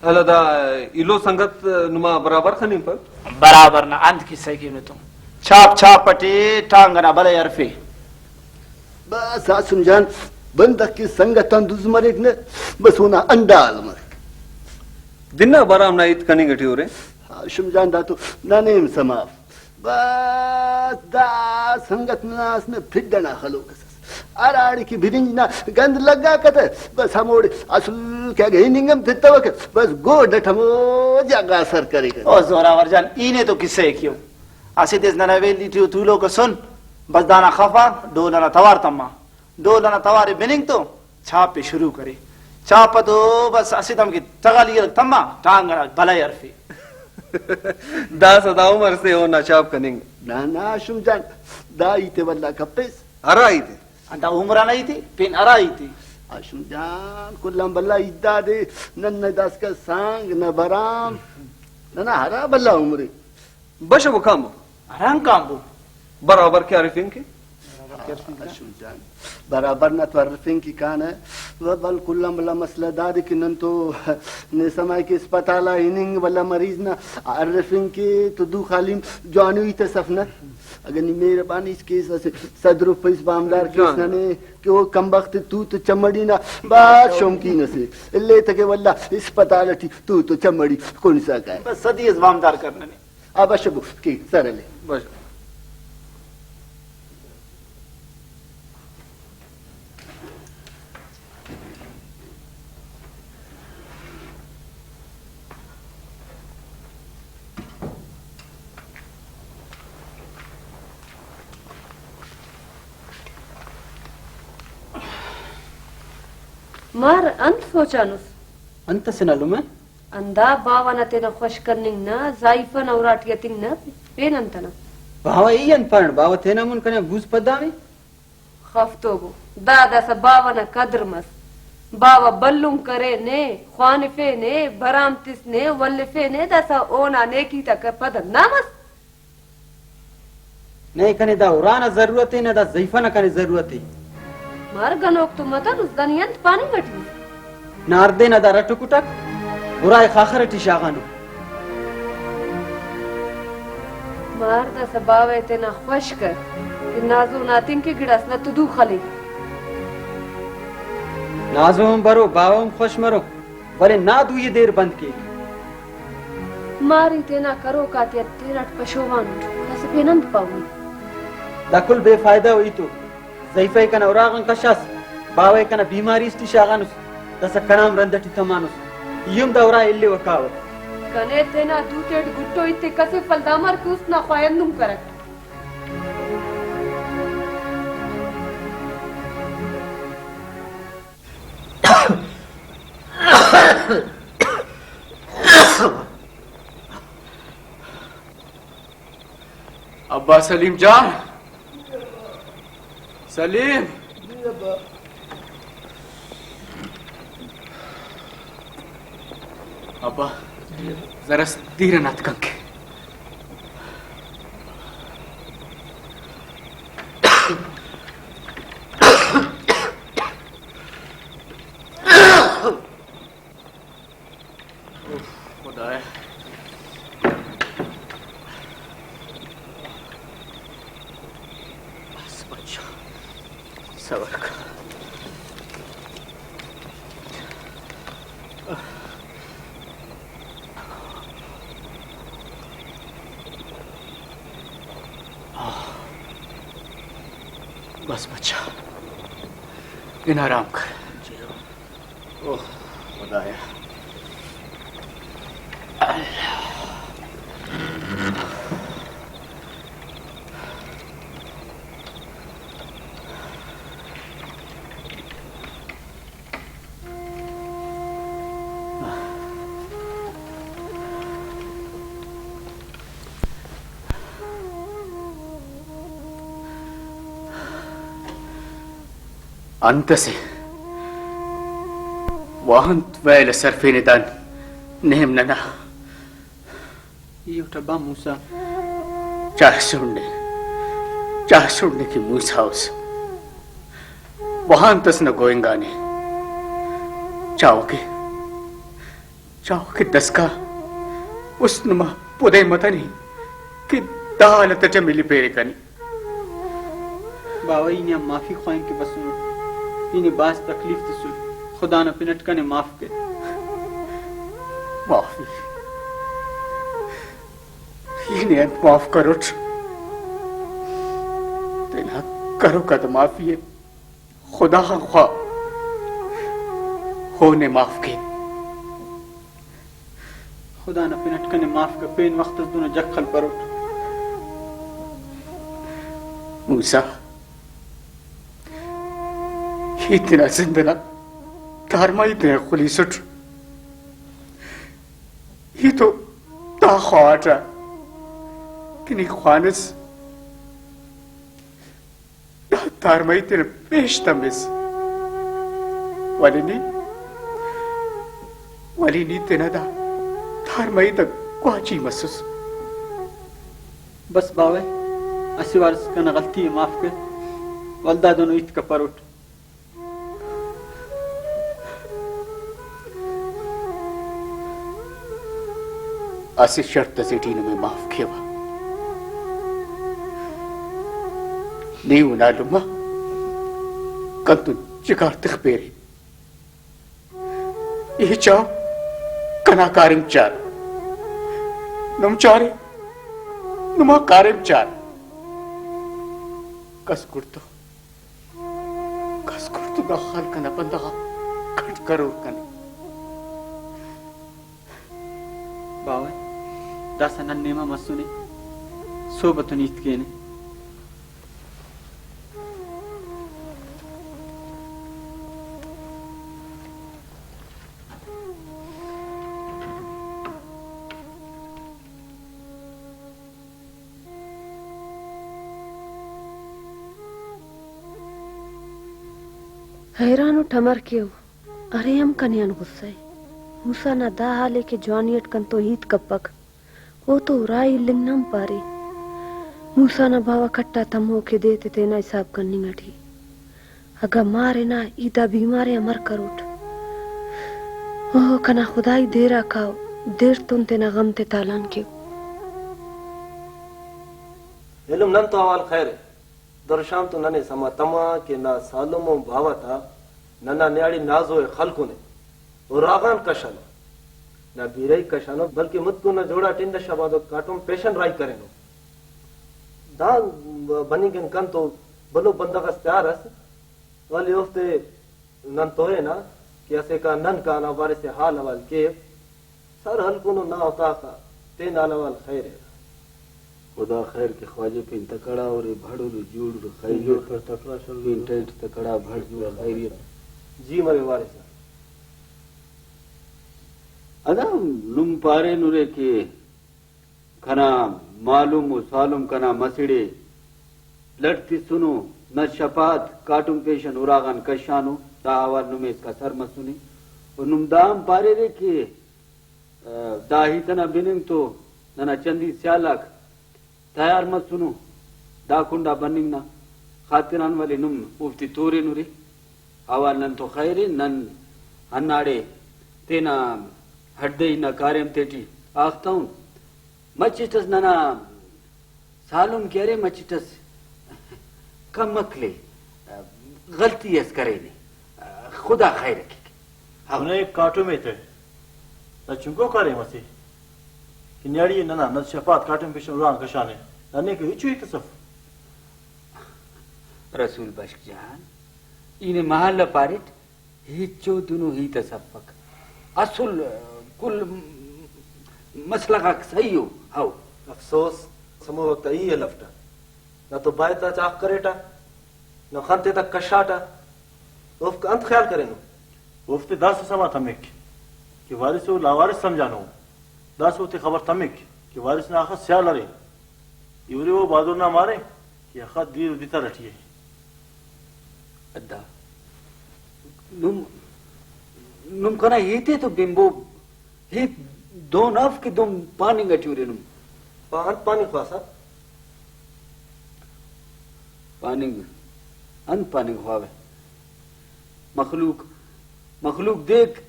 अलदा इलो संगत नुमा बराबर खनी पर बराबर ना अंत की सही में तुम छाप छाप पटे टांगना भले अरफे बस आसुमजान बंदक की संगत दुज मरेक ने बस होना अंडाल मरे दिना बराम ना इत कनी गठी हो रे आसुमजान दा तो नानेम समाफ बस दा संगत नास ने फिडना खलो आराड़ी की भिरिंज ना गंद लगा कते बस हमोड़ असुल क्या गई निंगम फितवा के बस गोड ठमो जागा असर करेगा ओ जोरावर जान इने तो किस्से क्यों आसे देश ना वेली थी तू लोग सुन बस दाना खफा डोलना तवार तम्मा डोलना तवारे बिनिंग तो छाप पे शुरू करे छाप तो बस आसे तम की तगाली तम्मा टांगना भले अरफी दा सदा उमर से हो ना छाप कनिंग ना ना आसुमजान दा इते वल्ला कपेस अरा आई थे अंडा उमरा नहीं थी पिन अराई थी आसुमजान कुल्लम बल्ला इद्दा दे नन्ने दास का सांग न बराम ना हरा बल्ला उमरे बश वो काम आराम काम बो बराबर क्या रिफिंग के आसुमजान बराबर न तो अरफिंग की कान है वह बल कुल्लम बल्ला मसला दाद कि नन तो ने समय के अस्पताल इनिंग बल्ला मरीज ना अरफिंग के तो दू खालिम जानु ही ते सफनत अगर मेरे बानी इस केस से सदर पैस बामदार केस ने कि वो कम वक्त तू तो चमड़ी ना बात शौकीन से ले तके वल्ला अस्पताल थी तू तो चमड़ी कौन सा का बस सदी इस बामदार करने ने अब अशबु की सरले बस मार अंत सोचानुस अंत से नलू में अंदा बावाना तेना खुश करनिंग ना जाइफन औराटियतिंग ना पेन अंतना बावा ई अनपण बावा तेना मुन कने बुझ पदावे खफ्तोगो दादा सा बावाना कदर मस बावा बल्लुम करे ने ख्वानिफे ने बरामतिस ने वल्लिफे ने दसा ओना ने की तक पद नामस नहीं कने दा उराना जरूरत है ना दा जैफना कने जरूरत है मार गनोक तो मतन उस दनियंत पानी गटी नारदे ना दा रटुकुटक बुराई खाखरटी शागानो मार दसा बावे तेना खुश कर कि नाजो नातिन के गिड़स न तुदू खली नाजोम बरो बावम खुश मरो भले ना दू ये देर बंद के मारी तेना करो का तेरट पशोवान दस पेनंत पाऊनी दकुल बेफायदा हुई तो जैफे कना उरागन कशास बावे कना बीमारी इस्ती शागानुस दस कनाम रंदटी तमानुस युम दौरा इल्ले वकाव कने तेना दूतेड गुट्टो इत्ते कसे फलदामर कुस ना ख्वायंदुम करक अब्बा सलीम जान सलीम अब्बा जरा धीरे नाथ कंके खुदाया सबर कर बस बच्चा इन आराम कर ओह खुदाया अंत से वाहंत वैल सरफेनिदान नेम नना ये उठबा मूसा चाह सुनने की मूसा उस वाहंतस न गोएंगा ने चाहो कि दसका उस नुमा पुदे मतनी कि दालत जमिली पेरे कनी बाबा इन्हें माफी ख्वाहिम के बस इन्हें बास तकलीफ दिसुल खुदा न पिनट कने माफ के माफी इन्हें माफ करो तेना करो का तो माफी है खुदा ख्वा होने माफ के खुदा न पिनट कने माफ के पेन वक्त दोनों जखल पर उठ मूसा इतना जिंदना तारमा इतने खुली सुट ये तो ता ख्वाटा कि नहीं ख्वानस तारमा इतने पेश तमिस वाली नी तेना दा तारमा इतने क्वाची मसूस बस बावे असी वारस कना गलती है माफ के वल्दा दोनों इत का पर उठ असी शर्त सेठीन में माफ केवा नीव नालुमा कंतु चिकार तखपेरे ये चाव कना कारिम चार नुम चारे नुमा कारिम चार कसकुर्तो दा खाल कना बंदा कट करो कने बावे दासा नन्नेमा मसूने सोबतुन इतकेने हैरान ठमर क्यों अरे हम कन्यान गुस्से मूसा ना दा हाले के जवानियट कन तो हीत कपक वो तो राई लिंगनम पारे मूसा ना भावा खट्टा तमो के देते थे ना हिसाब करनी गठी अगर मारे ना ईदा बीमारे अमर कर उठ ओह कना खुदाई देरा खाओ देर तुम ते ना गम ते तालान क्यों इल्म नन तो अवाल खैर है दरशाम तो नने समा तमा के ना सालमो भावता नना न्याड़ी नाजो खलको ने और रागान कशन ना बीरई कशानो बल्कि मुतको न जोड़ा टिंड शबादो काटो पेशन राई करेनो दान बनी गन कन तो बलो बंदा का तैयार है वाले वक्ते नन तोरे ना कि ऐसे का नन का ना बारे से हाल अवाल के सर हलको ना होता का ते नालवाल खैर है खुदा खैर के ख्वाजे पे तकड़ा और भड़ो जूड़ खैरियत पर तकड़ा शल इंटेट तकड़ा भड़ जूड़ खैरियत जी मरे वारे से अदम नुम पारे नुरे के खना मालूम सालुम कना मसिड़े लड़ती सुनो न शपात काटुम पेशन उरागन कशानो दावर नुमे इसका सर मसुनी और नुम दाम पारे रे के दाही तना बिनिंग तो नना चंदी स्यालक तैयार मत सुनो दाकुंडा बनिंग ना खातिरान वाले नुम उफ्ती तोरे नुरे आवाल नन तो खैरे नन अन्नाड़े तेना हड्डे ना कार्यम तेटी आखता हूं मचिटस नना सालुम कह रहे मचिटस कम मकले गलती ऐस करे ने खुदा खैर की हमने एक काटो में थे न चुंको करे मसी कि न्याड़ी नना न शफात काटो पेश उरान कशाने नने के इचु तसफ रसूल बश्क जान इने महल पारिट ही चो दुनु ही तसफक असुल कुल मसला का सही हो हाउ अफसोस समो वक्त ई है लफ्टा ना तो बायता चाक करेटा न खंते तक कशाटा उफ का अंत ख्याल करेनो वफ्ते दास समा तमिक कि वारिस वो लावारिस समझानो दास होते खबर तमिक कि वारिस ने आखिर स्याल अरे इवरे वो बादो ना मारे कि आखिर दीर उदिता रटिए अद्दा नुम कना येते तो बिंबो हे दो नफ के दो पानी गट्यूरे नुम पानी खासा पानी अन पानी हुआवे मखलूक देख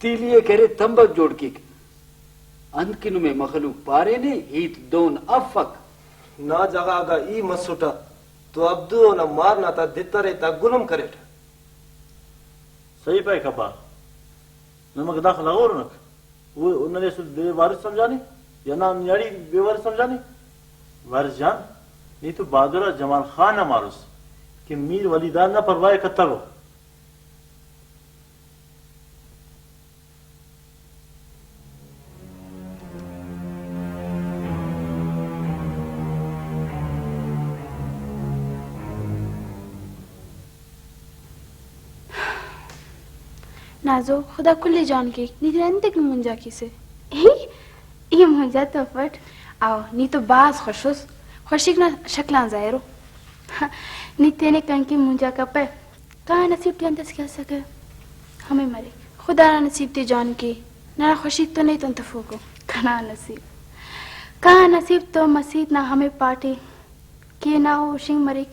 तीलिए करे तंबक जोड़ की अंकिन में मखलूक पारे ने हीत दोन अफक ना जगागा ई मसुटा तो अब्दू न मारना था दितरे ता गुलम करे सही पे खपा नमक दाखिल और नक वो उन्होंने बेवारिस समझाने या ना न्याड़ी बेवारिस समझाने वारिस जान नहीं तो बहादुर जमाल खान ना मारूस कि मीर वलीदार ना परवाह कत्ता हो नाजो खुदा कुल्ले जान के निरंत की मुंजा की से ये मुंजा तो फट आओ नी तो बास खुशुस खुशिक ना शक्लां जायरो नी तेने कंकी मुंजा का पे कहाँ नसीब टे अंदर क्या सके हमें मरे खुदा ना नसीब ते जान के ना खुशी तो नहीं तो तफोको कहाँ नसीब तो मसीद ना हमें पाटे कि ना हो शिंग मरे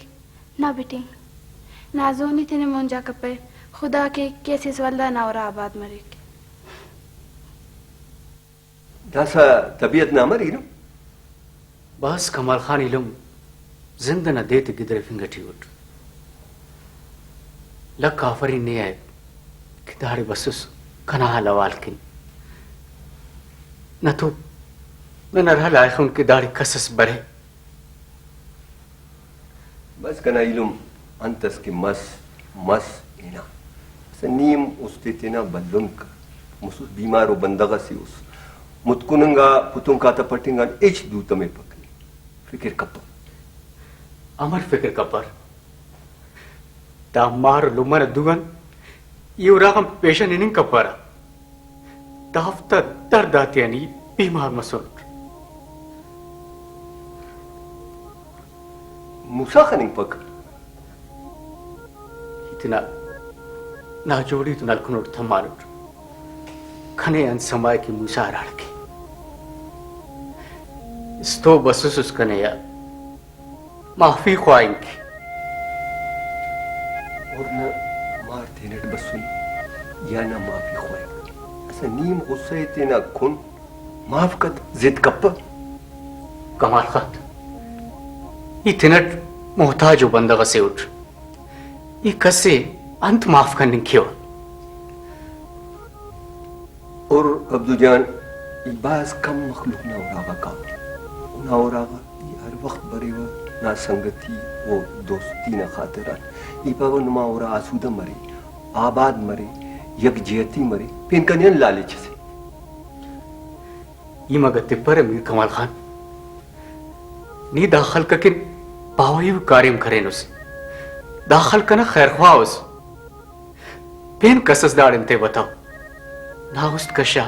ना बेटे नाजो नी तेने मुंजा का पे खुदा के कैसे सवाल ना और आबाद मरे दासा तबीयत ना मरी नो बस कमाल खान इलम जिंदा न देते गिदरे फिंगटी उठ लक काफरी ने आए कि दाढ़ी बसुस कना लवाल किन न तो न रहा लायक उनकी दाढ़ी कसस बरे बस कना इलम अंतस की मस इना नीम उस्तिना बल्लुंक मुसु बीमारो बंदगा सी उस मुतकुनंगा पुतुंका तपटिंगा एच दूत में पकनी फिक्र कप अमर फिक्र कपर ता मार लुमन दुगन ये रागम पेशन इनिंग कपरा ताफ्ता दर्द आती यानी बीमार मसूल मुसा खनिंग पक इतना ना जोड़ी तो नलकुनोट थमानुट खने अन समय की मुसार आड़के इस्तो बसुस उसकने या माफी ख्वाहिंगी और न मार देने बसुन या ना माफी ख्वाहिंगी ऐसा नीम गुस्से तेना खुन माफ कद जिद कप कमाल खत इतनट मोहताज बंदगा से उठ ये कसे अंत माफ करने क्यों और अब्दू जान बाज कम मखलूक ना उरागा का ना उरागा ये हर वक्त बरे वो ना संगति वो दोस्ती ना खातिरा ये पावन मा उरा आसूदा मरे आबाद मरे यकजियती मरे पिन कन्यन लालच से ये मगते पर मीर कमाल खान नी दाखल का किन पावई कारिम करें उसे दाखल का ना खैर ख्वाह उस पेन कसस दाड़न ते बताओ ना उस्त कशा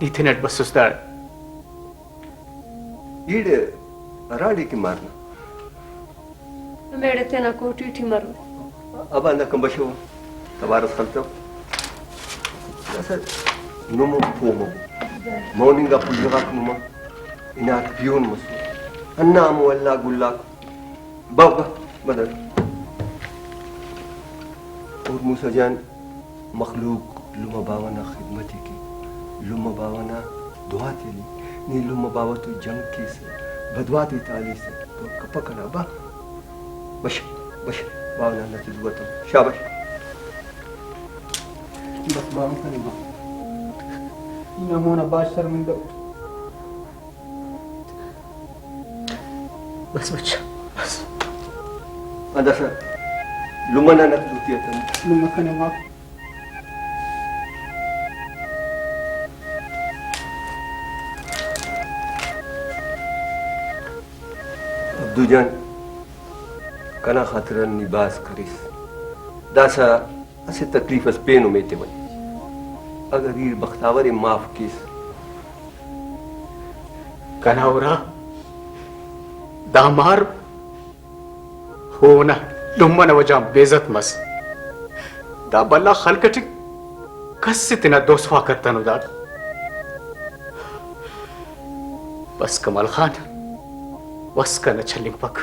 नीति नट बसुस दाड़ ईड अराड़ी की मारना मेरे ते ना कोटी ठी मरो अब अंदा कम बशो तबारस खलतो ऐसा नुमो पोमो मौनिंगा पुलगा कुमा इना पियोन मसु अन्ना मुअल्ला गुल्ला बाबा बदल और मूसा जान मखलूक लुमा बावना खिदमत की लुमा बावना दुआ तेली नी लुमा बावा तो जंग की से बदवाती ताली से तो कपा कना बा बश बावना ना तो दुआ तो शाबाश बस बाम कनी बा नमोना बात शर्मिंदा बस बच्चा बस अंदर सर लुमा ना दूतिया तन लुमा कने माफ दुजान कना खातिर निबास करिस दासा असे तकलीफ अस पेनो में तेवन अगर ये बख्तावर माफ किस कनावरा दामार होना लुम्मन वजह बेजत मस दा बल्ला खलकटी कस इतना दोस्वा करता नु दाद बस कमल खान बस का न छलिंग पक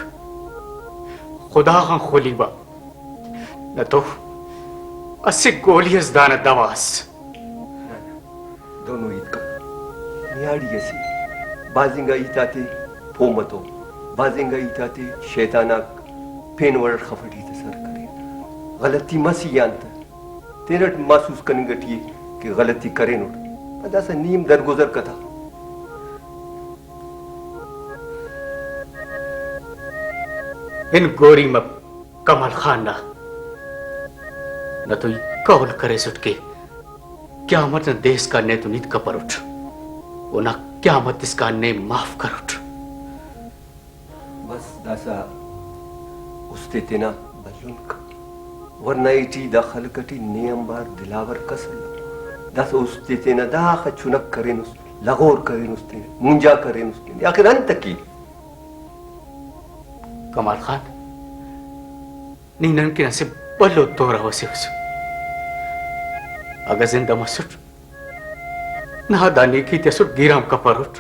खुदा खां खोलीबा न तो असे गोलियस दाना दवास दोनों ईद का न्याड़ी ऐसी बाजिंगा ईताते फोमतो बाजिंगा ईताते शैताना पेन वर्ड खफड़ी तसर करे गलती मसी यांत तेरट महसूस करने गटी कि गलती करे नो अदा सा नीम दरगुजर कथा इन गोरी मब कमल खान ना न तो कौल करे सुटके क्या मत देश का ने तो नित कपर उठ वो ना क्या मत इसका ने माफ कर उठ बस दासा उसते तेना बलून का वरना इटी दाखल कटी नियम बार दिलावर कसल दासा उसते तेना दाख चुनक करे नुस लगोर करे नुस्ते मुंजा करे नुस्ते आखिर अंत की कमाल खान नीनन के नसीब बल्लो तो रहो से उस अगर जिंदा मसुट ना दानी की तेसुट गिराम का परुट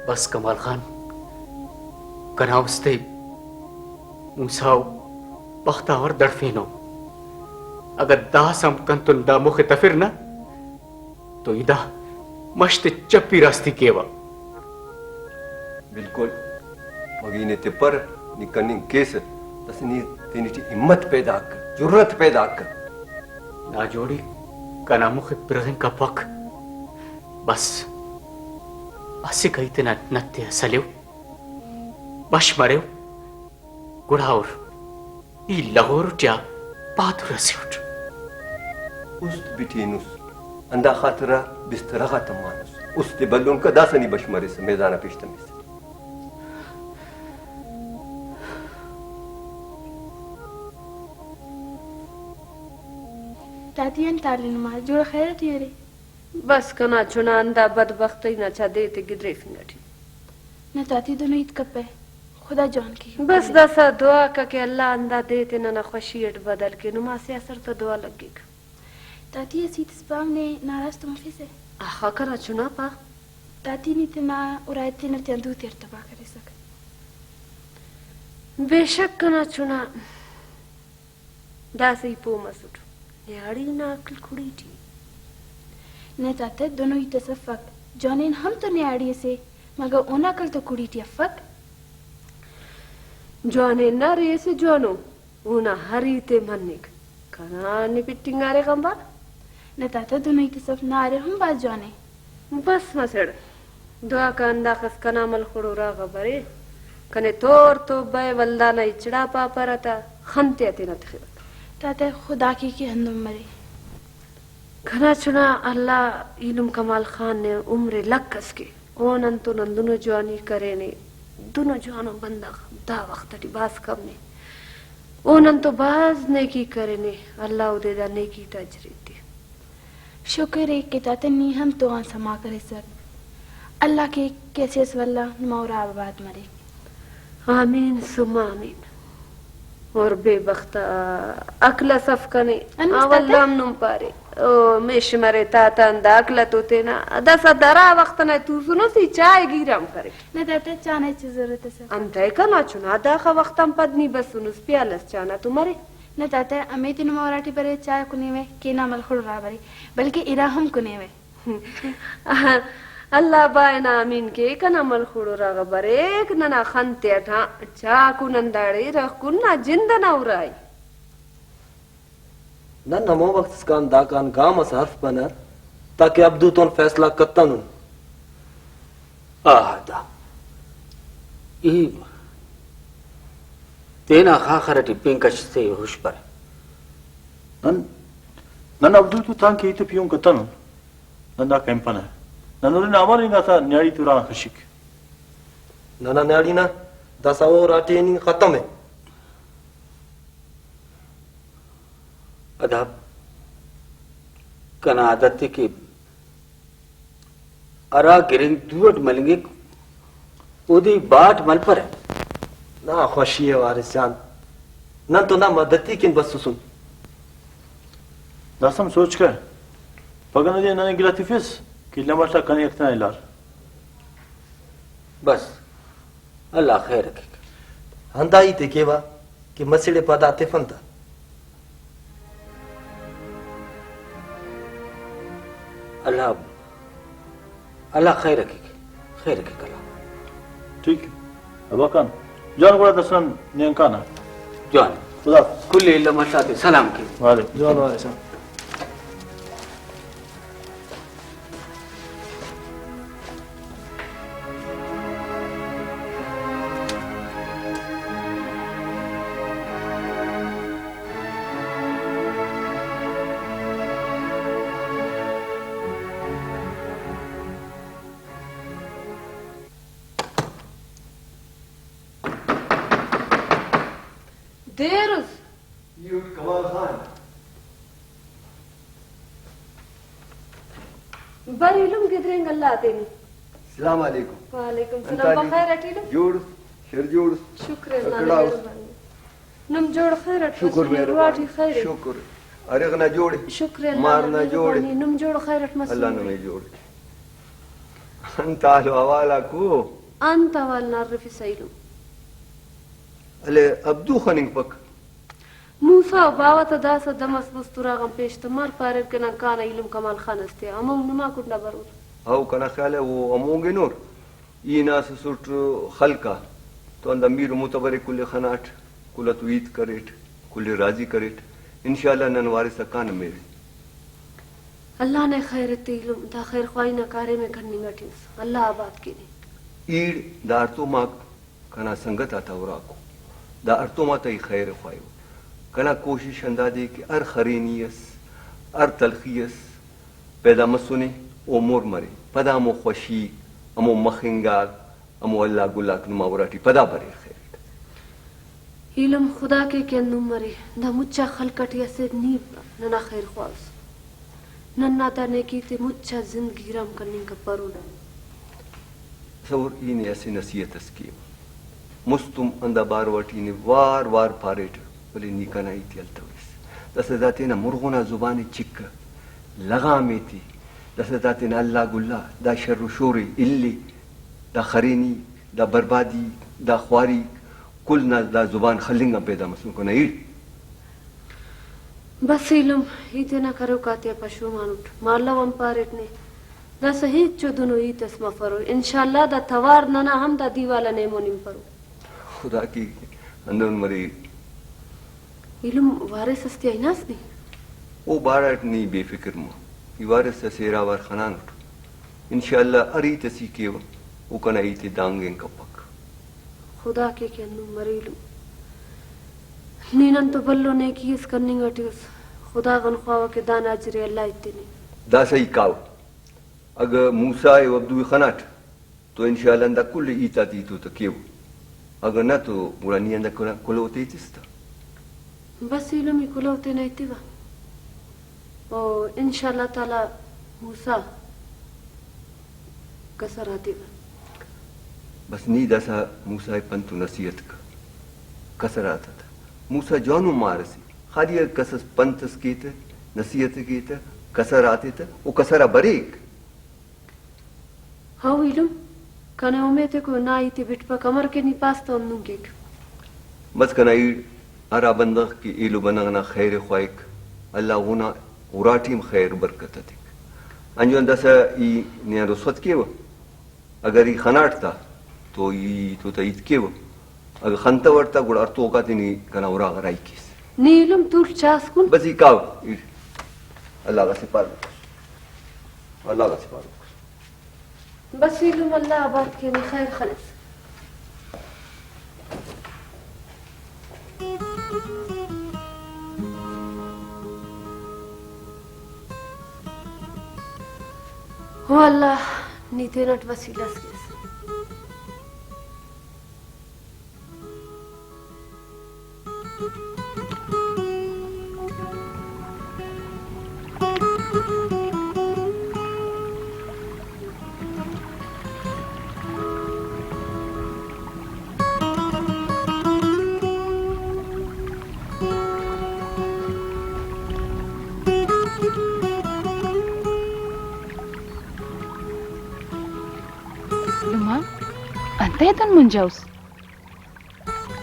बस कमाल खान कनावस्ते मुसाव बख्तावर दड़फीनो अगर दासम कंतुन दा मुख तफिर ना तो इदा मश्त चप्पी रास्ती केवा बिल्कुल मगीने ते पर निकलने केस तसनी तेनी हिम्मत पैदा कर जुर्रत पैदा कर ना जोड़ी कना मुख प्रजन का पक बस असे कही ते नत्य सलेव बश मरेव गुड़ावर ई लहोर क्या पाथुर से उठ उस बिटीनुस अंदा खातरा बिस्तरा का तमानुस उस ते बल्लों का दासनी बशमरे से मैदाना पेशतमी से तातियन तालिन मार जोड़ खैरत यारे बस कना चुना अंदा बदबख्ती न चा देते गिदरे फिंगटी न ताती दोनों ईद कप है खुदा जान की बस दसा दुआ का के अल्लाह अंदा देते न खुशियत बदल के नुमा से असर तो दुआ लगेगा ताती ऐसी तस्बाम ने नाराज तुम फिर से आखा कना चुना पा ताती नी तना उरायते न तेंदू तेर तबा करे सक बेशक कना चुना दासी पो मसुट याड़ी ना अकल खुड़ी थी ने ताते दोनों ही तसफक जानेन हम तो न्याड़ी से मगर ओना कल तो कुड़ी थी अफक जाने ना रे से जानो ओना हरी ते मननिक कना निपिटिंगारे कंबा ने ताते दोनों ही तसफ नारे हम बात जाने बस मसड़ दुआ का अंदा खस कना मल खुड़ोरा खबरे कने तोर तो बे वल्दा ना इचड़ा पा परता खंते ते न तखिर ताते खुदा की हंदुम मरे घना चुना अल्लाह इलम कमाल खान ने उम्र लक्कस के ओनन तो नंदुनो जवानी करे ने दोनों जवानो बंदा दा वक्त टी बास कम ने ओनन तो बाज ने की करे ने अल्लाह उदे दा ने की तजरीती शुक्र है कि ताते नी हम तो आन समा करे सर अल्लाह के कैसे वल्ला नमौरा आबाद मरे आमीन सुमा आमीन और बेबख्ता अकला सफकने अवल्लाम नुम पारे ओ मेश मरे ताता अंदा अकला तो तेना दसा दरा वक्त न तू सुनो सी चाय गिरम करे न ताते चाने की जरूरत है सर अंतै कना चुना दाखा वक्तम पदनी बस सुनुस प्यालस चाना तुम्हारे न ताते अमेती नमौराटी बरे चाय कुनी में केना मल खुड़ा बरे बल्कि इरा हम कुनी में अल्लाह बायना आमीन के कना मल खुड़ो राग बरेक नना खंते अठा चा कुनंदाड़े रख कुन्ना जिंदना उराई न नमो वक्त कान दाकान गाम अस हर्फ बनर ताकि अब्दू तोन फैसला कत्तनुन आदा ई तेना खाखरटी पिंकश से हुश पर नन अब्दुल तो तां के तो पियों कतन नंदा कैंपन है ननोरे नामर इंगा था न्याड़ी तुरा खशिक नना न्याड़ी ना दसा वो राटे नहीं खत्म है अदाब कना आदत के अरा गिरिंग दुवट मलंगे उदी बाट मल पर है ना खुशी है वारिस जान न तो ना मदती किन बस सुन दासम सोच कर पगन दे नने गिलाती फिस कि लमटा कने इतना इलार बस अल्लाह खैर रखेगा हंदाई ते केवा कि मसड़े पदाते फंता अल्लाह अल्लाह खैर रखेगी, खैर रखेगा अल्लाह। ठीक है अबा खान जॉन को दसन नियंकाना जॉन खुदा कुल इल्म अल्लाह सलाम की वाले जॉन वाले साहब देर उस कमाल खान बर इलम गिदरेंग अल्लाह आते नहीं। सलाम अलैकुम वालेकुम सलाम बखैर अटीलो जोड़ शिर जोड़ शुक्र अल्लाह अकड़ा ने मेहरबानी नम जोड़ खैर अट शुक्र रोटी खैर शुक्र अरे ना जोड़े शुक्र अल्लाह मार ना जोड़े नम जोड़ खैर अट मस अल्लाह ने जोड़े अंतालो हवाला को अंत वाल नारफी सैलू अले अब्दू खनिंग पक मूसा बावा दास दमस मुस्तुरागम पेश तमार पारे के ना काना इलम कमाल खान अस्ते अमम नुमा कुडना बरूर हाउ कना ख्याल है वो अमोगे नूर ये नास सुट खलका तो अंद अमीर मुतबरे कुल खनाट कुल तुईत करेट कुल राजी करेट इंशाल्लाह ननवारे सकान मेरे अल्लाह ने खैर इलम दा खैर ख्वाई ना कारे में करनी गटिस अल्लाह आबाद की ईड दार तो माक कना संगत आता और आको दा अर्तो माता ही खैर ख्वायो कना कोशिश अंदाजे कि अर खरीनियस अर तलखियस पैदा मसुने ओ मोर मरे पदा मो खुशी अमो मखिंगा अमो अल्लाह गुल्ला नुमा वराटी पदा बरे खैर इलम खुदा के नुम मरे दा मुच्चा खलकटिया से नीब नना खैर ख्वास नन्ना तने की ते मुच्चा जिंदगी राम करने का परुना सौर इने ऐसे नसीहत स्कीम मुस्तुम अंदा बार वाटी ने वार वार पारेट बोले निकना इतियलतविस दस जाते ना मुर्गोना जुबानी चिक लगा में थी दस जाते ना अल्लाह गुल्ला दा शर्र शोरे इल्ली दा खरीनी दा बर्बादी दा ख्वारी कुल ना दा जुबान खलिंगा पैदा मसू को नहीं बस इलम इते ना करो काते पशु मानुट मारला वम पारेट ने दा सही चोदनो ई तस्मा फरो इंशाल्लाह दा तवार नना हम दा दीवाला ने मोनिम परो खुदा की अंदर मरे इलम वारिस अस्ति आइनास नहीं वो बाराट नहीं बेफिक्र मो ये वारिस से सेरा वार खनान उठ इंशाल्लाह अरी तसी के वो कना इते दांगे कपक खुदा के नु मरे इलम नीनन तो बल्लो ने की इस करनी गटिस खुदा गन ख्वावा के दाना जरे अल्लाह इतने दा सही काव अगर मूसा ए अब्दू खनाट तो इंशाल्लाह अंदा कुल ईता दी तो केव अगर ना तो बुरानी अंदा कुल होते चिस्ता बस इलम ही कुल होते नहीं थी ओ इंशाल्लाह ताला मूसा कसर आती बस नी दसा मूसा पंतु नसीहत का कसर आता था मूसा जौनु मारसी खाली कसस पंतस की थे नसीहत की थे कसर आते थे वो कसरा बरेक हाउ इलम कने उमेते को ना इते बिटपा कमर के निपास तो नुंगे बस कना ईड अरा बंदख की इलु बनगना खैर ख्वाइक अल्लाह गुना उराटीम खैर बरकत थी अंजन दसा ई ने रुसवत के वो अगर ई खनाट था तो ई तो तईत के वो अगर खंता वरता गुड़ अर्तो का तिनी कना उरा गराई किस नीलम तू चास कुन बस ई काव अल्लाह का सिपार अल्लाह का सिपार बस इलम अल्लाह आबाद के ने खैर खलस हो अल्लाह नीते नट वसीला से Antaitan munjaus.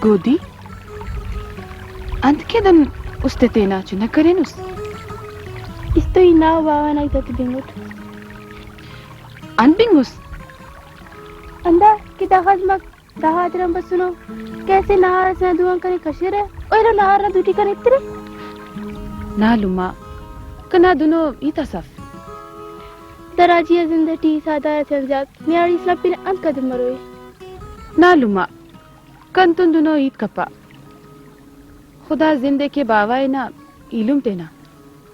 Godi. Ant kedan ustetena chuna karenus. Estoy na wawa na itatingot. अनपिंगुस अंदा कि दाहज मग दाहाजरम बसुनो कैसे नहार से दुआं करे कशरे ओरो नहार दुटी करे इतरे नालुमा कना दुनो इतसफ दराजी जिंदगी सादा संजात न्यारी इस्लाम पिन अंत कदम मरोए नालुमा कंतुन दुनो ईद कपा खुदा जिंदे के बावाए ना इलुम तेना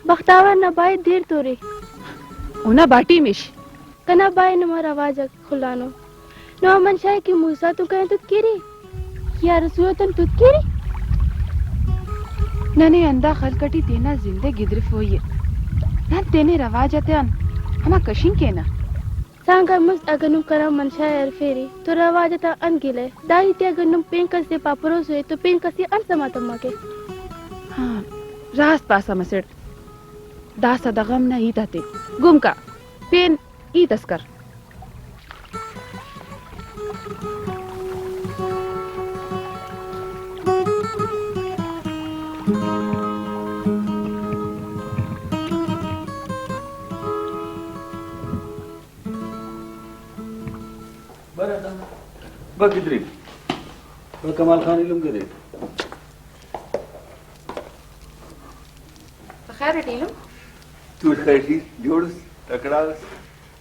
बख्तावर न बाय देर तोरे उना बाटी मिश कना बाय न मारा आवाज खुलानो नो मन शाय की मूसा तू कहे तुत केरी या रसूल तन तुत केरी नने अंदा खलकटी तेना जिंदे गिद्रिफ होये ना तेने रवाजते अन हमा कशिन केना सांगा मुस अगनुम करा मन शाय अरफेरी तो रवाजता अन गिले दाई ते अगनुम पेंकस से पापरोस हुए तो पेंकस से अन समातम्मा के हाँ रास पासा मसड़ दासा दगम ना ईद आते गुम का पेन ईद अस्कर बगिद्री कमाल खान इलम के दे खैर टीलम तू खैर जोड़ तकड़ा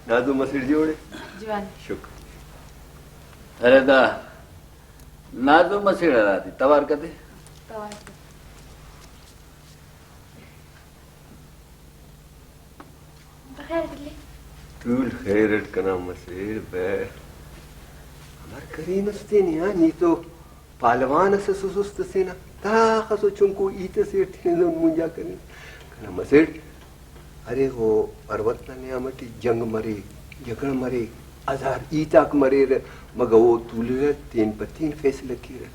नाजो मसिर जोड़े जवान शुक्र अरे दा नाजो मसिर राती तवार कदे तू खैरट कना मसिर बे हमार करीन उस्तेनिया नी तो पालवान से सुसुस्त सेना ता खसो चुंको ईते से ठेलो मुंजा कने कना मसिर अरे वो पर्वत ना नियामती जंग मरे जगड़ मरे हजार ईताक मरे रे मगर वो तुले तीन पतीन फैसले किए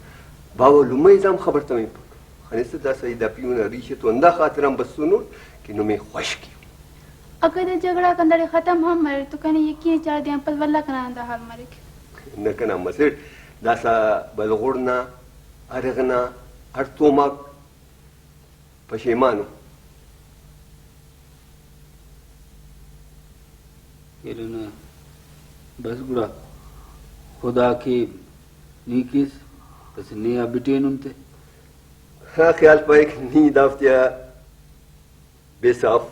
बाबा लुम्मे जाम खबर तमें पक खने से दा सईदा पियूना रीशे तो अंदा खातिरम बस सुनो कि नो में खुश की अगर झगड़ा कंदड़े खत्म हम मरे तो कने यकीन चार दिया पर वल्ला कना अंदा हाल मरे न कना मसिर दासा बलगोड़ना अरगना अर्तोमक पशेमानो किरण बस गुड़ा खुदा की नीकिस बस निया बिटेन उनते हाँ ख्याल पाए कि नी दाफ्तिया बेसाफ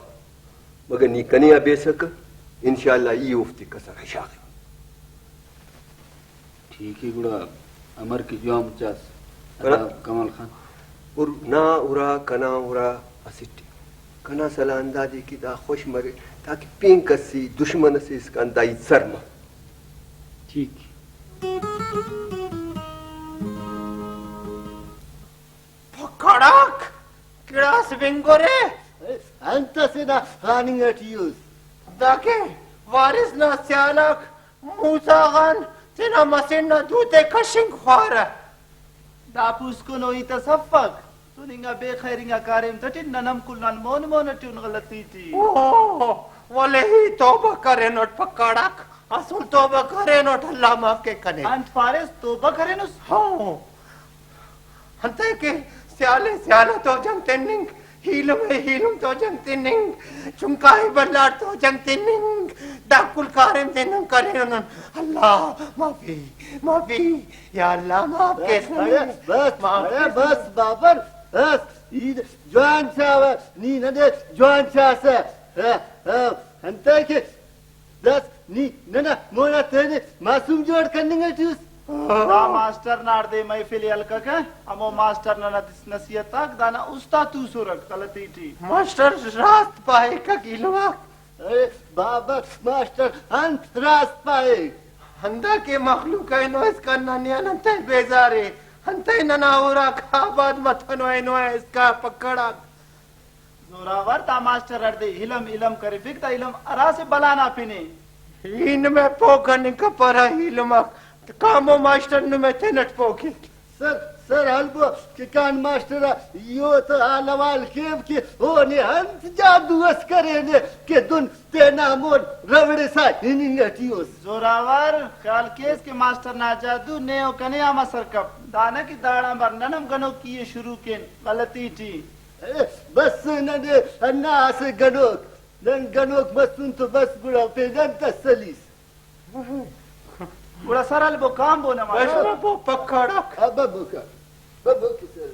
मगर नी कनिया बेसक इंशाल्लाह ये उफ्ती कसर शाख ठीक है गुड़ा अमर की जो चास कमाल खान और ना उरा कना उरा असिटी कना सला अंदाजी की दा खुश मरे ताकि पिंक कसी दुश्मन से इसका अंदाई शर्मा ठीक पकड़क किड़ास बिंगोरे अंत से ना हानिंग अटियूस दाके वारिस ना स्यालक मूसा खान तेना मसीन ना दूते कशिंग ख्वारा दापूस को नोई तसफ्फक तुनिंगा बेखैरिंगा कारिम तटिन ननम कुलनन मोन मोन ट्यून गलती थी ओ वाले ही तौबा करे नोट पकड़क असल तौबा करे नोट अल्लाह माफ के कने अंत फारिस तौबा करे नुस हाँ हंते के स्याले स्याला तो जंग तेनिंग हीलुम तो जंग तेनिंग चुंकाई बल्लार तो जंग तेनिंग दाकुल कारिम तेनिंग करे नन अल्लाह माफी या अल्लाह माफ के बस बाबर बस जवान चाव नी नदे जवान चासे हंते के दस नी नना मोना तेने मासूम जोड़ करने टूस दा मास्टर नार दे महफिल अलका के अमो मास्टर ना नसीहत तक दाना उस्ता तू सुरक तलती थी मास्टर रास्त पाए का गिलवा अरे बाबा मास्टर अंत रास्त पाए हंदा के मखलूक है नो इसका ननिया नंते बेजारे हंते ननाउरा का बाद मथनो है नो इसका पकड़ा जोरावर ता मास्टर अर्दे इलम करे फिक ता इलम अरा से बलाना पिने इन में पोकन का पर इलम कामो मास्टर ने में थे नट पोके सर हलबो के कान मास्टर यो तो आलवाल केव के ओ ने अंत जादू अस करे ने के दुन तेना मोन रवड़े सा हिनिंगटियोस जोरावर काल केस के मास्टर ना जादू ने ओ कने आमा सरकप दाना की दाड़ा पर ननम गनो किए शुरू के गलती थी बस नने अन्ना से गनोक नन गनोक मसून तो बस गुड़ा पे नन तसलीस बड़ा सरल वो काम बो नमाज वो पकड़ा अब बबू किसे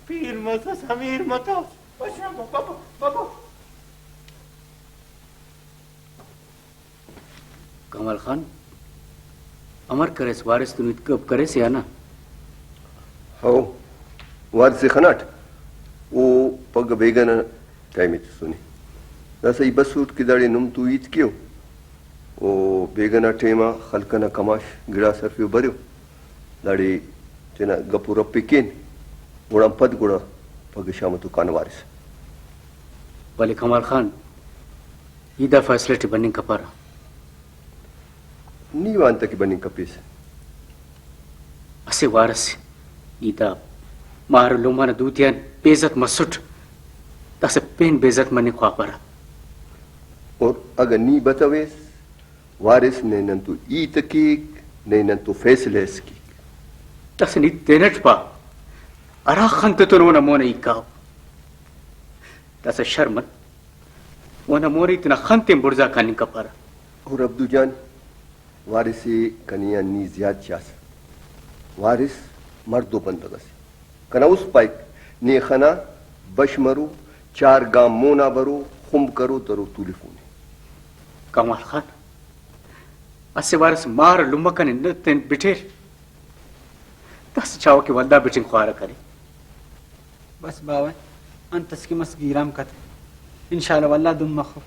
पीर मत समीर मत बाबू कमल खान अमर करेस वारिस तुम इतकं करेस या ना हो वारसे खनाट वो पग बेगन टाइम सुनी दस बस उठ की दाड़ी नुम तू ईद क्यों वो बेगना टेमा खलकना कमाश गिड़ा सरफियो बरियो दाड़ी तेना गपू रप्पी केन गुड़ा पद गुड़ा पग शाम तू कान वारिस भले कमल खान ईदा फैसिलिटी बनी कपारा नी वांता की बनी कपीस असे वारस ईदा मार लुमान दूतियान बेजत मसुट तसे पेन बेजत मने ख्वापरा और अगर नी बतावेस वारिस ने नंतु ईत की ने नंतु फैसलेस की तसे नी तेनट पा अरा खंत तो नो मोने इकाव तसे शर्मन वना मोरी इतना खंते बुर्जा कानी कपारा और अब्दू जान वारिसी कनिया नी ज्याद चास वारिस मर्दो बंदगस कना उस पाइक ने खना बशमरु 4 गाम मोना बरो खुम करो तरो तुलिफूने कमाल खान असे वारिस मार लुमकन नतन बिठेर तस चाव के वल्दा बिटिंग ख्वारा करे बस बावे अंतस की मस गिराम कत इंशाल्लाह वल्ला दुम मखो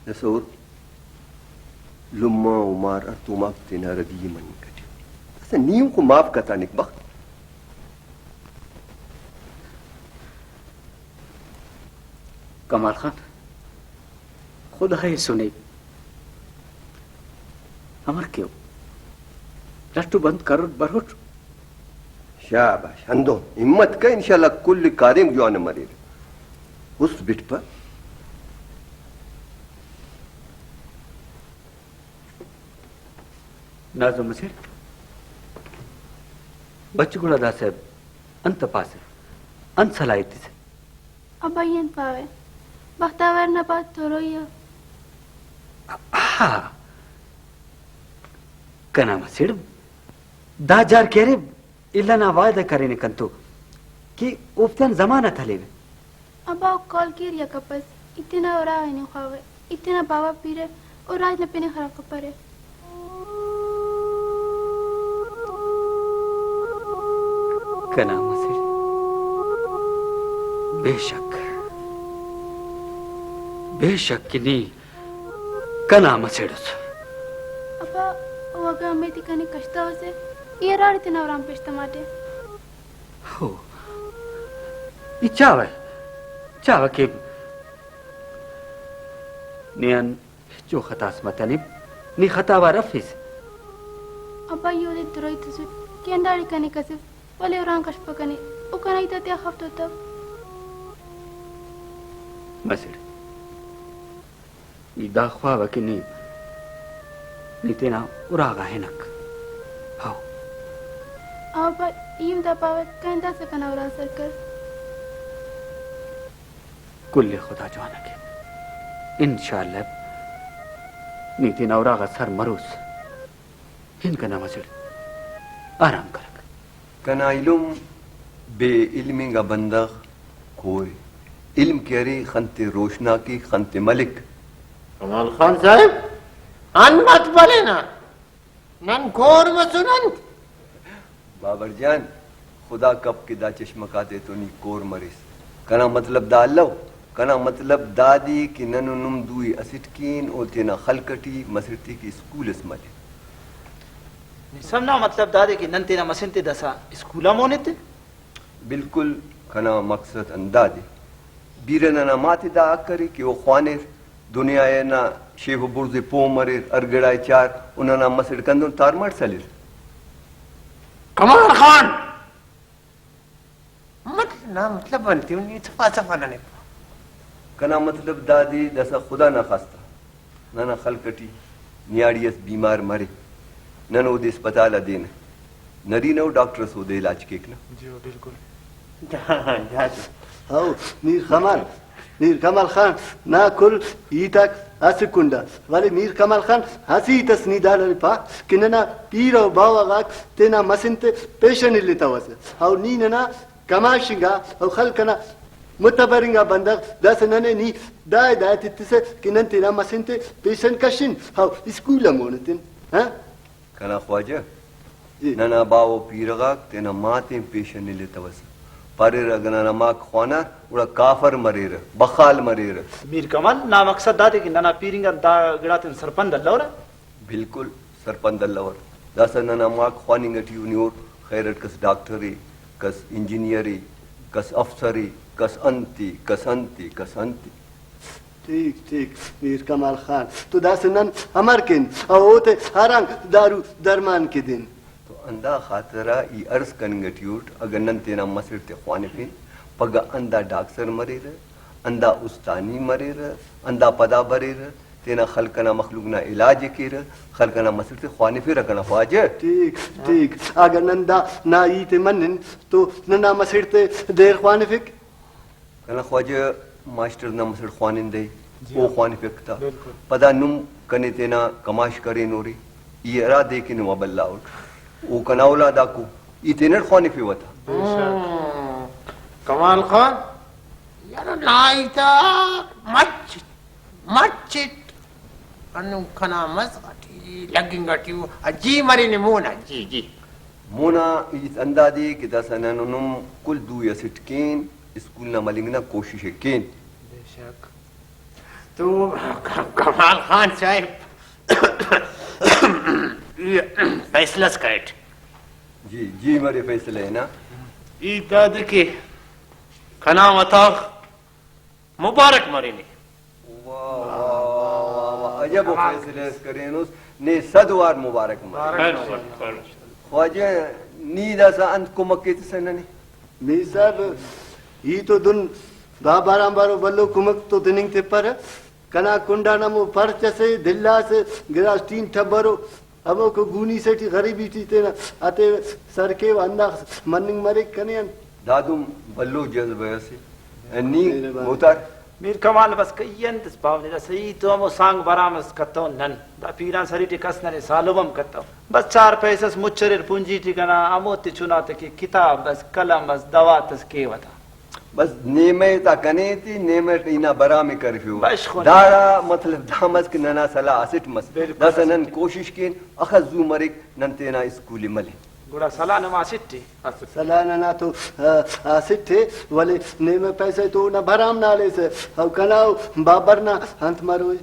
नसूर लुम्मा उमार तुमाक तेना रदी मन कटी असे नीम को माफ करता निक बख कमाल खान खुदा है सुने अमर क्यों लट्टू बंद करो बरहुट शाबाश अंदो हिम्मत का इंशाल्लाह कुल कारिम जो आने मरे उस बिट पर नाजो मसीर बच्चुगुड़ा दा साहब अंत पासे अंत सलाहिती से अब आइए पावे बख्तावर न बात थोरो या हाँ कना मसीर दा जार कह रहे इल्ला ना वायदा करे ने कंतु कि उफ्तान जमानत हले अब आओ कॉल किर या कपस इतना और आए ने खावे इतना बाबा पीरे और आज न पीने खराब कपरे कना मसीर बेशक कि नी कना मसीरस अब वगा में तिकने कष्टा से ये राड इतना और आम पेश टमाटे हो चावे के नियन जो खतास मतनी नी खतावा रफिस अब यो दे द्रोई तुझे केंडारी कने कसे वले और आम कष्ट पकने उकना इता त्या खफ्तो तब मसीर इदा ख्वावा कि नी तेना उरागा है नक हाउ अब यूं दा पावे कंदा से कना और सरकर कुल्ले खुदा जाना के इंशाअल्लाह नीति नवरागा सर मरूस इनका नाम मसीर आराम कर कना इलम बे इल्मिंगा बंदा कोई इल्म केरी खंते रोशना की खंते मलिक कमाल खान साहब अन मत बोले ना नन कोर मसुनन बाबर जान खुदा कब के दा चश्मकाते तो नी कोर मरिस कना मतलब दा अल्लाह कना मतलब दादी की ननु नुम दुई असिटकीन ओ तेना खलकटी मसरती की स्कूल इसमले समना मतलब दादे की नंतेना मसिनते दसा स्कूला मोनेते बिल्कुल कना मकसद अंदाजे बीरना ना माते दा करी कि वो ख्वाने दुनिया है ना शेफ बुर्जे पो मरे अरगड़ाए 4 उन्ना मसड़ कंदो तार मार सलिर कमाल खान मतलब बनती हूँ सफा ना कना मतलब दादी दसा खुदा ना खास्ता ना खलकटी नियाड़ियस बीमार मरे नन वो अस्पताल देने नरी नो डॉक्टर सो दे इलाज के ना जी बिल्कुल हाउ मीर कमाल खान ना कुल ईतक असिकुंडा वाले मीर कमाल खान हसी तस्नीदा लपा किनना पीरो बावा तेना मसिनते पेशन लेता वस हाउ नी ना कमाशिंगा हाउ खलकना मुतबरिंगा बंदा दस नने नी दाय दाय तिसे किनन तेना मसिनते पेशन कशिन हाउ स्कूल मोनतिन हां कना ख्वाजा नना बावो पीरगा तेना माते पेशन लेता वस परेर गना मा ख्वाना उड़ा काफर मरेर बखाल मरेर मीर कमाल ना मकसद दादे कि नना पीरिंगा दा गड़ाते सरपंद अल्लाह बिल्कुल सरपंद अल्लाह दस नना मा ख्वानिंग यूनियोर खैरत कस डॉक्टरी कस इंजीनियरी कस अफसरी कस अंती ठीक मीर कमाल खान तो दासनन अमर किन ओते हरंग दारू दरमान के दिन तो अंदा खातरा ई अर्ज कनगट्यूट अगर नन तेना मसर ते ख्वाने फिन पगा अंदा डॉक्टर मरेर अंदा उस्तानी मरेर अंदा पदा बरेर तेना खलकना मखलूकना इलाज केर खलकना मसर ते ख्वाने फिर रखना ख्वाजा ठीक अगर नंदा ना ई ते मनन तो नना मसर ते देर ख्वाने फिक कना ख्वाजा मास्टर ना मसर ख्वानिन दे ओ ख्वाने फिकता पदा नुम कने तेना कमाश करे नोरी ये रा दे के नु बल्ला उठ ओ कना औलादा को इतने ख्वाने फि वता कमाल खान यार नाइता मच अनु खना मसगटी लगिंगटी जी मरी ने जी मोना इस अंदाजे कि दसननुम कुल दू यसिटकेन स्कूल ना मलिंगना कोशिश केन बेशक तो कमाल खान साहब फैसला करेट जी मेरे फैसले है ना ई दाद के खना मता मुबारक मरीने अजब फैसले करेनुस ने सदवार मुबारक ख्वाजा नीदा सा अंत को मक्के सनने मी साहब ई तो दुन बाबाराम बारो बल्लो कुमक तो दिनिंग ते पर कना कुंडा नमो परच से दिल्ला से गिरास तीन ठबरो अबो को गुनी सेठी गरीबी थी तेना अते सरके अंदा मनिंग मरे कने दादुम बल्लो जज्बे से नी मोतार मीर कमाल बस कयन तस पावने दा सही तो मो सांग बरामस कतो नन दा पीरा सरी टे कसने सालोबम कतो बस चार पैसस मुचरेर पूंजी ठिकाना अमोते चुनाते की किताब बस कलम बस दवा तस के वता बस नेमे ता कने ती नेमे इना बरा में करफ्यू दारा मतलब दामस के नना सला असिट मस दसनन कोशिश किन अखजु मरिक नंतेना स्कूल मले गुड़ा सला नमा सिट्टी सला ना तो सिट्टे वाले नेमे पैसे तो ना बराम ना ले से अब कनाओ बाबर ना अंत मारो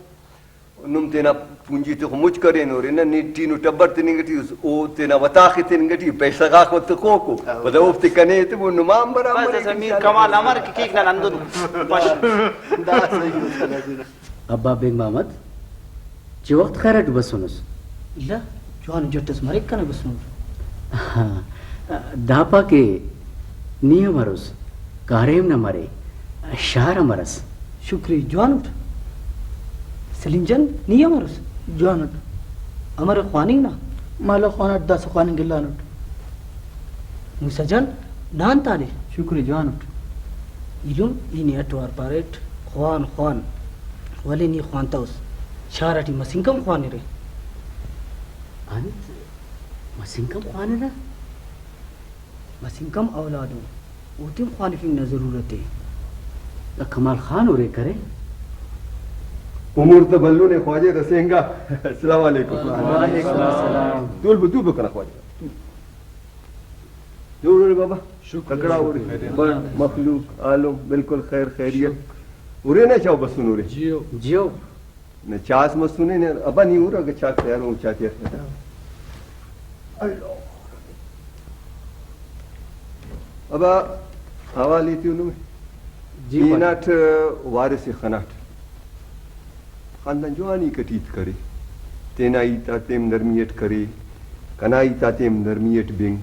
नुम तेना पूंजी तो मुझ करे नो रे नी तीनो टब्बर तिनिंगटी ओ तेना वताखि तिनिंगटी पैसा का को तो को बदा उफ्ते कने ते वो नुमाम बराबर बस मीर कमाल अमर की केक ना नंदो बस दा सही अब्बा बेग मोहम्मद जो वक्त खैरट बसुनस ಇಲ್ಲ ಜೋನ್ ಜೊಟ್ಟಸ್ ಮರಿಕನ ಬಸ್ನು दापा के नियम मरुस कारेम न मरे शार मरस शुक्री जवान उठ सलीम जन नियम मरुस जवान उठ अमर ख्वानिंग ना माला ख्वानट दास ख्वानिंग गिल्ला उठ मुसा जन नान ताले शुक्री जवान उठ इलुम इनी अटवार पारेट ख्वान वले नी ख्वान ताउस शारटी मसिंकम ख्वानी रे अंत मसिंकम ख्वाने ना मसिंकम औलादो उतिम ख्वानिफिंग न जरूरत है कमाल खान उरे करे उमर तो बल्लू ने ख्वाजे रसेंगा अस्सलाम वालेकुम वालेकुम अस्सलाम दूल बुतू बकरा ख्वाजे जो रे बाबा तकड़ा उरे मखलूक आलम बिल्कुल खैर खैरियत उरे ने चाव बसुन उरे जियो ने चास मसुने ने अबा नहीं उरा के चा खैर ऊ चाते अल्लाह अबा हवाली थी उन्हें जीनाट वारिस खनाट खानदान जवानी कटीत करे तेना ईता तेम नरमियत करे कना ईता तेम नरमियत बिंग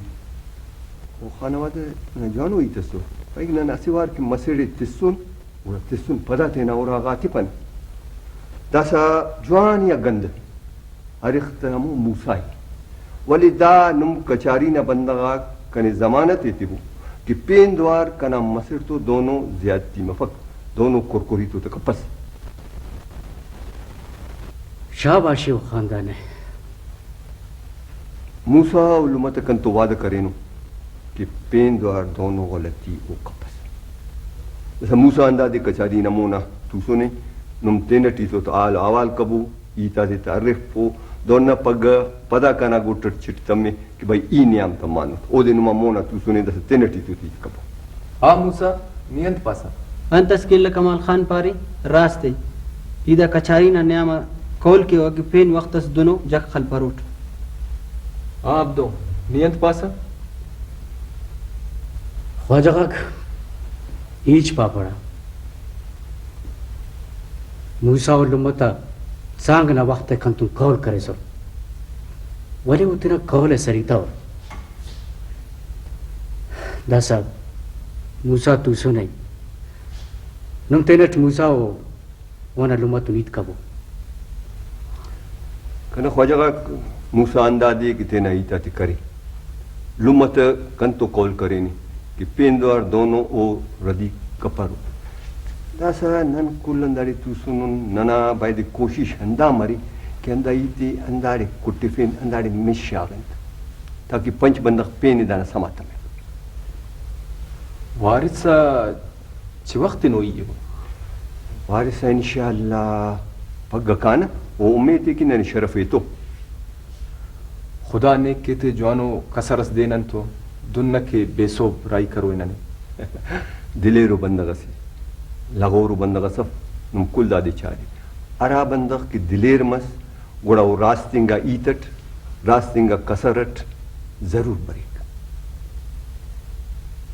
वो खानवाद न जानो ईतसो भाई न नसीवार के मसेड़े तिस्सुन पदा तेना और आगाती पन दसा जवान या गंद अरिख्तनमो मूसाई वली दा नुम कचारी न बंदगा कने जमानत एती हूँ कि पेन द्वार कना मसिर तो दोनों ज्यादती मफक दोनों कुरकुरी तो तकपस शाबाशी वो खानदान है मूसा उलुमत कन तो वादा करेनो कि पेन द्वार दोनों गलती ओ कपस जैसा मूसा अंदाजे कचारी नमूना तू सुने नुम तेन टीसो तो आल आवाल कबू ईता से तारिफ पो दोना पग पदा काना गोट चिट तमे कि भाई ई नियम तो मानो ओ दिन मोना तू सुने दस तेन टीसो ती कबू आ मूसा नियंत पासा अंतस किल्ला कमाल खान पारी रास्ते इदा कचारी ना न्यामा कौल के वग पेन वक्तस दोनों जक खल परोट आ अब दो नियंत पासा ख्वाजा ईच पापड़ा मूसा और लुमता सांग ना वक्त कन तुम कौल करे सो वले उतना कौल है सरिता और दासा मूसा तू सुने नुम तेनट मूसा हो वना लुमत नीत कबो कना ख्वाजा मूसा अंदाजे कि तेना ईता ती करे लुमत कन तो कॉल करे नी कि पेन द्वार दोनों ओ रदी कपरो दासा नन कुल अंदाड़ी तू सुनुन नना बाय दी कोशिश अंदा मरी कि अंदा ईती अंदाड़े कुट्टी फेन अंदाड़े मिश आगंत ताकि पंच बंदक पेन दाना समाता में वारिसा ची वक्त नोई है वारिसा इंशाअल्लाह पग काना वो उम्मीद है कि नन शरफ है तो खुदा ने कहते जवानो कसरस देनन तो दुन्न के बेसोब राई करो इन्होंने दिलेरो बंदगा से लगोरू बंदगा सब नुम कुल दादे चारी अरा बंदग की दिलेर मस गुड़ा वो रास्तिंगा ईतट रास्तिंगा कसरट जरूर बरेगा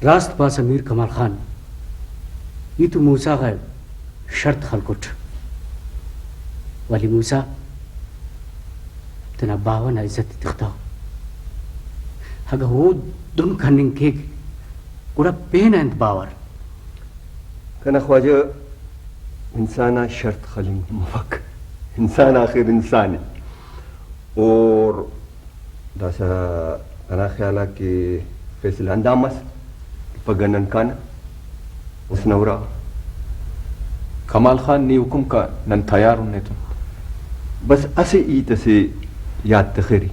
रास्त पास अमीर कमाल खान ये तो मूसा का शर्त खलकुट वाली मूसा तना बावन इज्जत दिखता अगर वो दुन खनिंग के गुड़ा पेन अंत बावर कना ख्वाजा इंसाना शर्त खलिंग मफक इंसान आखिर इंसान है और दासा कना ख्याला के फैसला अंदामस पगनन काना उस नवरा कमाल खान ने हुकुम का नन तैयार होने तो बस असे ईत से याद तखरी